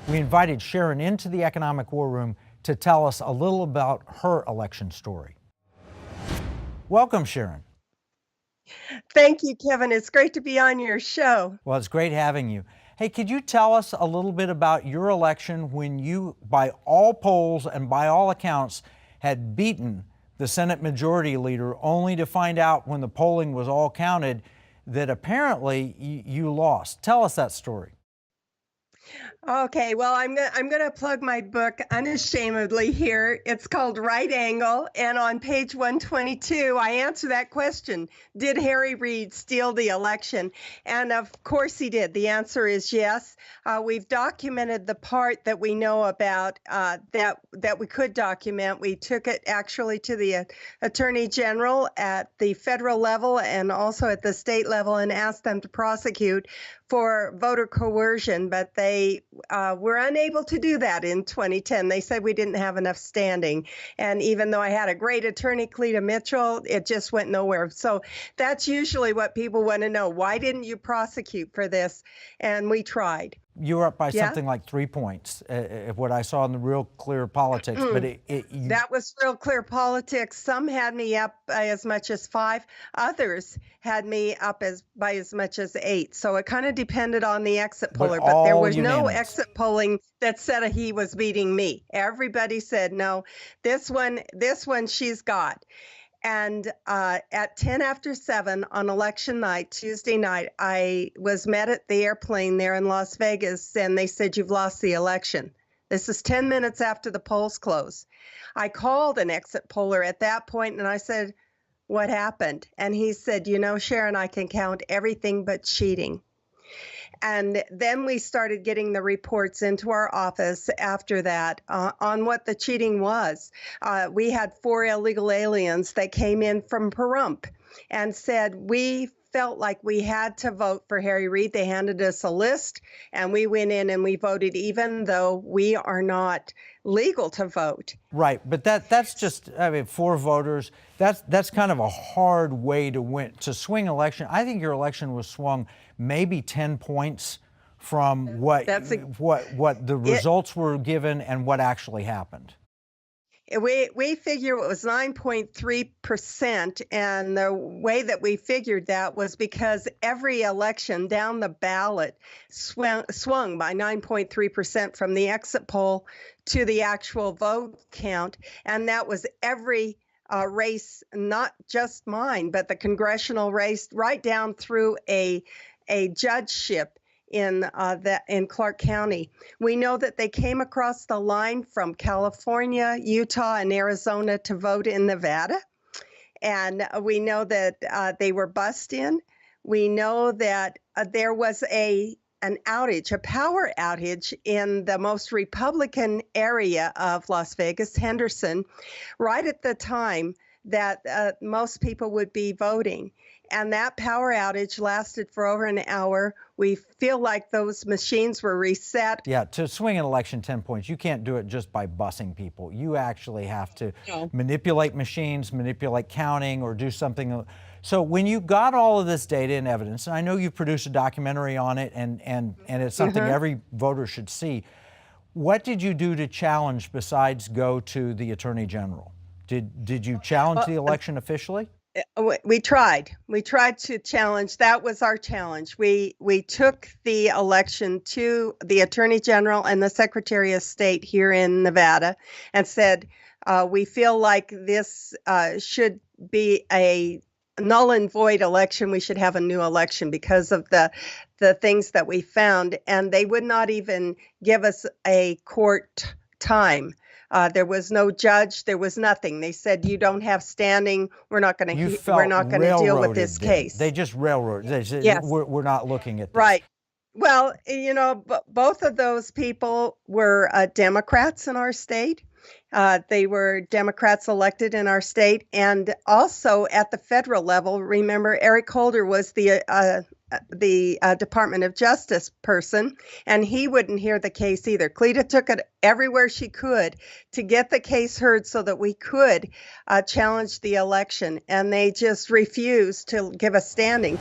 We invited Sharron into the Economic War Room to tell us a little about her election story. Welcome, Sharron. Thank you, Kevin. It's great to be on your show. Well, it's great having you. Hey, could you tell us a little bit about your election when you, by all polls and by all accounts, had beaten the Senate Majority Leader, only to find out when the polling was all counted that apparently you lost? Tell us that story. Okay, well, I'm gonna plug my book unashamedly here. It's called Right Angle, and on page 122, I answer that question: did Harry Reid steal the election? And of course he did. The answer is yes. We've documented the part that we know about that we could document. We took it actually to the Attorney General at the federal level and also at the state level and asked them to prosecute for voter coercion, but they were unable to do that in 2010. They said we didn't have enough standing. And even though I had a great attorney, Cleta Mitchell, it just went nowhere. So that's usually what people want to know. Why didn't you prosecute for this? And we tried. You were up by something like 3 points, what I saw in the Real Clear Politics. But that was Real Clear Politics. Some had me up by as much as 5. Others had me up by as much as 8. So it kind of depended on the exit poller. But there was no exit polling that said he was beating me. Everybody said, no, this one she's got. And at 10 after 7 on election night, Tuesday night, I was met at the airplane there in Las Vegas, and they said, you've lost the election. This is 10 minutes after the polls close. I called an exit poller at that point, and I said, what happened? And he said, you know, Sharron, I can count everything but cheating. And then we started getting the reports into our office after that on what the cheating was. We had 4 illegal aliens that came in from Pahrump and said, we felt like we had to vote for Harry Reid. They handed us a list, and we went in and we voted, even though we are not legal to vote. Right, but that's just, I mean, for voters, that's kind of a hard way to win, to swing election. I think your election was swung maybe 10 points from what the results were given and what actually happened. We figure it was 9.3%, and the way that we figured that was because every election down the ballot swung by 9.3% from the exit poll to the actual vote count, and that was every race, not just mine, but the congressional race, right down through a judgeship in Clark County. We know that they came across the line from California, Utah, and Arizona to vote in Nevada. And we know that they were bussed in. We know that there was an outage, a power outage in the most Republican area of Las Vegas, Henderson, right at the time that most people would be voting. And that power outage lasted for over an hour. We feel like those machines were reset. Yeah, to swing an election 10 points, you can't do it just by bussing people. You actually have to manipulate machines, manipulate counting, or do something. So when you got all of this data and evidence, and I know you've produced a documentary on it, and it's something every voter should see, what did you do to challenge besides go to the Attorney General? Did you challenge the election officially? We tried to challenge. That was our challenge. We took the election to the Attorney General and the Secretary of State here in Nevada and said, we feel like this should be a null and void election. We should have a new election because of the things that we found. And they would not even give us a court time. There was no judge. There was nothing. They said, you don't have standing. We're not going to deal with this case. They just railroaded. They said, yes. We're not looking at this. Right. Well, you know, both of those people were Democrats in our state. They were Democrats elected in our state. And also at the federal level, remember, Eric Holder was the Department of Justice person, and he wouldn't hear the case either. Cleta took it everywhere she could to get the case heard so that we could challenge the election, and they just refused to give us standing.